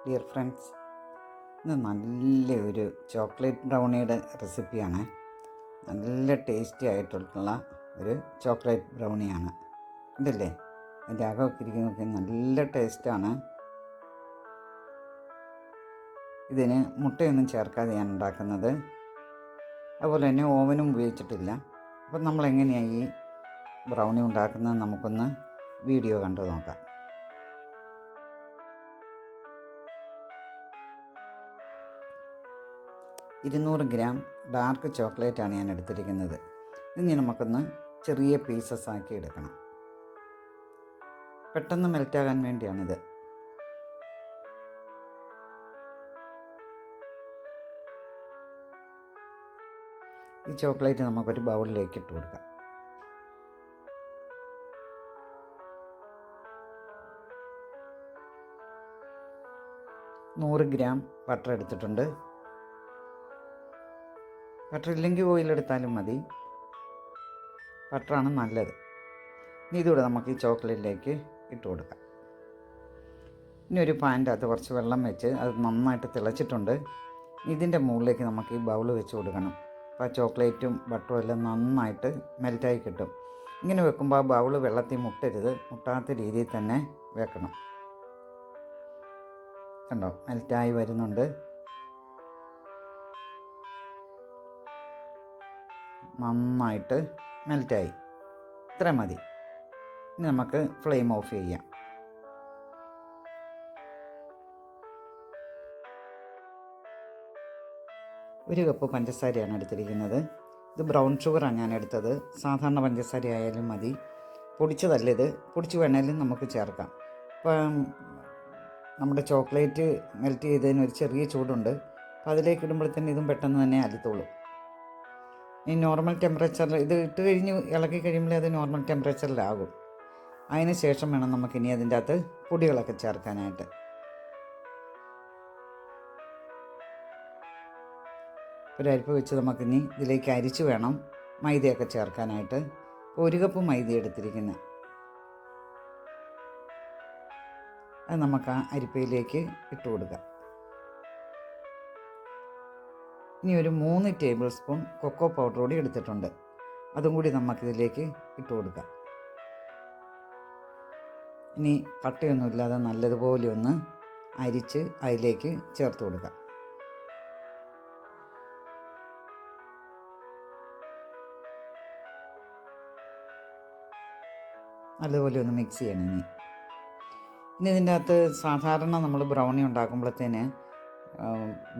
Dear friends, ഇത് നല്ലൊരു chocolate ബ്രൗണിയുടെ റെസിപ്പിയാണ്. നല്ല ടേസ്റ്റി ആയിട്ടുള്ള ഒരു ചോക്ലേറ്റ് ബ്രൗണിയാണ്. ഇതല്ലേ അതിൻ്റെ അകമൊക്കെ ഇരിക്കുന്നതൊക്കെ നല്ല ടേസ്റ്റാണ്. ഇതിന് മുട്ടയൊന്നും ചേർക്കാതെ ഞാൻ ഉണ്ടാക്കുന്നത്. അതുപോലെ തന്നെ ഓവനും ഉപയോഗിച്ചിട്ടില്ല. അപ്പം നമ്മളെങ്ങനെയാണ് ഈ ബ്രൗണി ഉണ്ടാക്കുന്നത് നമുക്കൊന്ന് വീഡിയോ കണ്ടു നോക്കാം. 200 ഗ്രാം ഡാർക്ക് ചോക്ലേറ്റാണ് ഞാൻ എടുത്തിരിക്കുന്നത്. ഇനി നമുക്കൊന്ന് ചെറിയ പീസസ് ആക്കി എടുക്കണം. പെട്ടെന്ന് മെൽറ്റാകാൻ വേണ്ടിയാണിത്. ഈ ചോക്ലേറ്റ് നമുക്കൊരു ബൗളിലേക്ക് ഇട്ട് കൊടുക്കാം. നൂറ് ഗ്രാം ബട്ടർ എടുത്തിട്ടുണ്ട്. ബട്ടർ ഇല്ലെങ്കിൽ ഓയിലെടുത്താലും മതി, ബട്ടറാണ് നല്ലത്. ഇനി ഇതുകൂടെ നമുക്ക് ഈ ചോക്ലേറ്റിലേക്ക് ഇട്ട് കൊടുക്കാം. ഇനി ഒരു പാനിൻ്റെ അകത്ത് കുറച്ച് വെള്ളം വെച്ച് അത് നന്നായിട്ട് തിളച്ചിട്ടുണ്ട്. ഇതിൻ്റെ മുകളിലേക്ക് നമുക്ക് ഈ ബൗൾ വെച്ച് കൊടുക്കണം. അപ്പോൾ ആ ചോക്ലേറ്റും ബട്ടറും എല്ലാം നന്നായിട്ട് മെൽറ്റായി കിട്ടും. ഇങ്ങനെ വെക്കുമ്പോൾ ആ ബൗൾ വെള്ളത്തിൽ മുട്ടരുത്, മുട്ടാത്ത രീതിയിൽ തന്നെ വെക്കണം. കണ്ടോ, മെൽറ്റായി വരുന്നുണ്ട്. നന്നായിട്ട് മെൽറ്റായി. ഇത്ര മതി. ഇനി നമുക്ക് ഫ്ലെയിം ഓഫ് ചെയ്യാം. ഒരു കപ്പ് പഞ്ചസാരയാണ് എടുത്തിരിക്കുന്നത്. ഇത് ബ്രൗൺ ഷുഗറാണ് ഞാൻ എടുത്തത്. സാധാരണ പഞ്ചസാര ആയാലും മതി, പൊടിച്ചതല്ല. പൊടിച്ച് വേണേലും നമുക്ക് ചേർക്കാം. ഇപ്പം നമ്മുടെ ചോക്ലേറ്റ് മെൽറ്റ് ചെയ്തതിന് ഒരു ചെറിയ ചൂടുണ്ട്. അപ്പോൾ അതിലേക്ക് ഇടുമ്പോഴത്തേന് ഇതും പെട്ടെന്ന് തന്നെ അലുത്തോളും. ഈ നോർമൽ ടെമ്പറേച്ചറിൽ ഇത് ഇട്ട് കഴിഞ്ഞ് ഇളക്കി കഴിയുമ്പോൾ അത് നോർമൽ ടെമ്പറേച്ചറിലാകും. അതിന് ശേഷം വേണം നമുക്കിനി അതിൻ്റെ അകത്ത് പൊടികളൊക്കെ ചേർക്കാനായിട്ട്. ഒരു അരിപ്പ് വെച്ച് നമുക്കിനി ഇതിലേക്ക് അരിച്ച് വേണം മൈദയൊക്കെ ചേർക്കാനായിട്ട്. ഇപ്പോൾ 1 കപ്പ് മൈദ എടുത്തിരിക്കുന്നത്. അത് നമുക്ക് ആ അരിപ്പയിലേക്ക് ഇട്ട് കൊടുക്കാം. ഇനി ഒരു 3 ടേബിൾ സ്പൂൺ കൊക്കോ പൗഡർ കൂടി എടുത്തിട്ടുണ്ട്. അതും കൂടി നമുക്കിതിലേക്ക് ഇട്ട് കൊടുക്കാം. ഇനി കട്ടയൊന്നുമില്ലാതെ നല്ലതുപോലെ ഒന്ന് അരിച്ച് അതിലേക്ക് ചേർത്ത് കൊടുക്കാം. നല്ലതുപോലെ ഒന്ന് മിക്സ് ചെയ്യണം. ഇനി ഇതിൻ്റെ അകത്ത് സാധാരണ നമ്മൾ ബ്രൗണി ഉണ്ടാക്കുമ്പോഴത്തേന്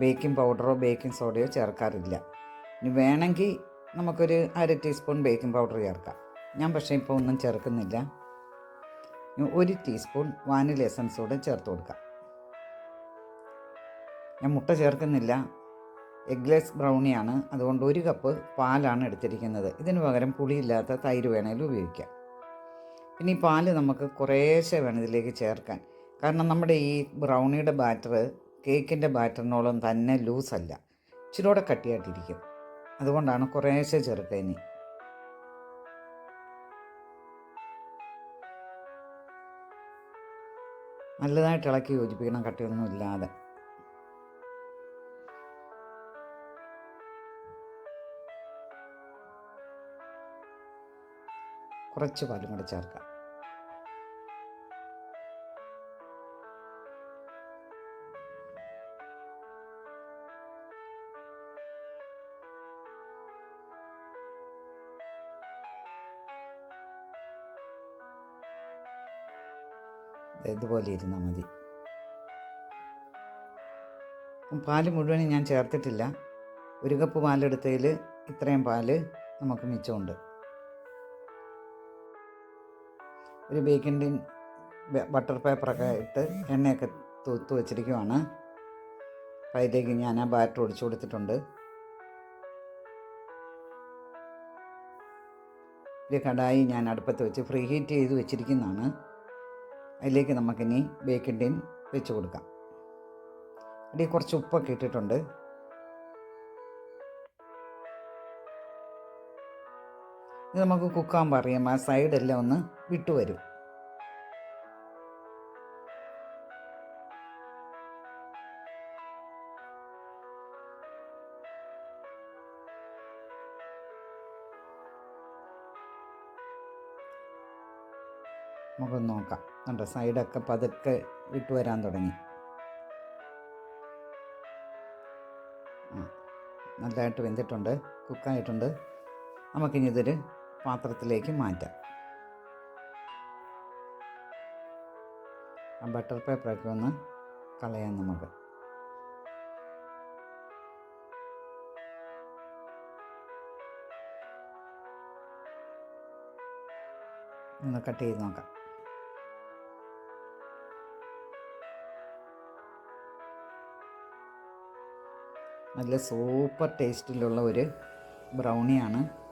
ബേക്കിംഗ് പൗഡറോ ബേക്കിംഗ് സോഡയോ ചേർക്കാറില്ല. ഇനി വേണമെങ്കിൽ നമുക്കൊരു 1/2 ടീസ്പൂൺ ബേക്കിംഗ് പൗഡർ ചേർക്കാം. ഞാൻ പക്ഷേ ഇപ്പോൾ ഒന്നും ചേർക്കുന്നില്ല. 1 ടീസ്പൂൺ വാനില എസൻസ് കൂടെ ചേർത്ത് കൊടുക്കാം. ഞാൻ മുട്ട ചേർക്കുന്നില്ല. എഗ്ലെസ് ബ്രൗണിയാണ്, അതുകൊണ്ട് 1 കപ്പ് പാലാണ് എടുത്തിരിക്കുന്നത്. ഇതിന് പകരം പുളിയില്ലാത്ത തൈര് വേണമെങ്കിലും ഉപയോഗിക്കാം. പിന്നെ ഈ പാല് നമുക്ക് കുറേശ്ശെ വേണം ഇതിലേക്ക് ചേർക്കാൻ. കാരണം നമ്മുടെ ഈ ബ്രൗണിയുടെ ബാറ്റർ കേക്കിൻ്റെ ബാറ്ററിനോളം തന്നെ ലൂസല്ല, ഇച്ചിരൂടെ കട്ടിയായിട്ടിരിക്കും. അതുകൊണ്ടാണ് കുറേശ്ശെ ചേർക്കുക. ഇനി നല്ലതായിട്ട് ഇളക്കി യോജിപ്പിക്കണം, കട്ടിയൊന്നും ഇല്ലാതെ. കുറച്ച് പാലും കൂടെ ചേർക്കാം. ഇതുപോലെ ഇരുന്നാൽ മതി. പാല് മുഴുവനും ഞാൻ ചേർത്തിട്ടില്ല. 1 കപ്പ് പാലെടുത്തതിൽ ഇത്രയും പാല് നമുക്ക് മിച്ചമുണ്ട്. ഒരു ബേക്കിംഗ് ടിൻ ബട്ടർ പേപ്പറൊക്കെ ഇട്ട് എണ്ണയൊക്കെ തൂത്ത് വെച്ചിരിക്കുവാണ്. അപ്പോൾ അതിലേക്ക് ഞാൻ ആ ബാറ്റർ ഒഴിച്ചു കൊടുത്തിട്ടുണ്ട്. ഒരു കടായി ഞാൻ അടുപ്പത്ത് വെച്ച് ഫ്രീ ഹീറ്റ് ചെയ്ത് വെച്ചിരിക്കുന്നതാണ്. അതിലേക്ക് നമുക്കിനി ബേക്കിംഗ് ടിൻ വെച്ച് കൊടുക്കാം. അതിൽ കുറച്ച് ഉപ്പൊക്കെ ഇട്ടിട്ടുണ്ട്. ഇത് നമുക്ക് കുക്കാകുമ്പോൾ അറിയാം, ആ സൈഡെല്ലാം ഒന്ന് വിട്ടുവരും. നമുക്കൊന്ന് നോക്കാം. കണ്ടോ, സൈഡൊക്കെ പതുക്കെ വിട്ട് വരാൻ തുടങ്ങി. നല്ലതായിട്ട് വെന്തിട്ടുണ്ട്, കുക്കായിട്ടുണ്ട്. നമുക്കിനി ഇതൊരു പാത്രത്തിലേക്ക് മാറ്റാം. ആ ബട്ടർ പേപ്പറൊക്കെ ഒന്ന് കളയാം നമുക്ക്. ഒന്ന് കട്ട് ചെയ്ത് നോക്കാം. നല്ല സൂപ്പർ ടേസ്റ്റിലുള്ള ഒരു ബ്രൗണിയാണ്.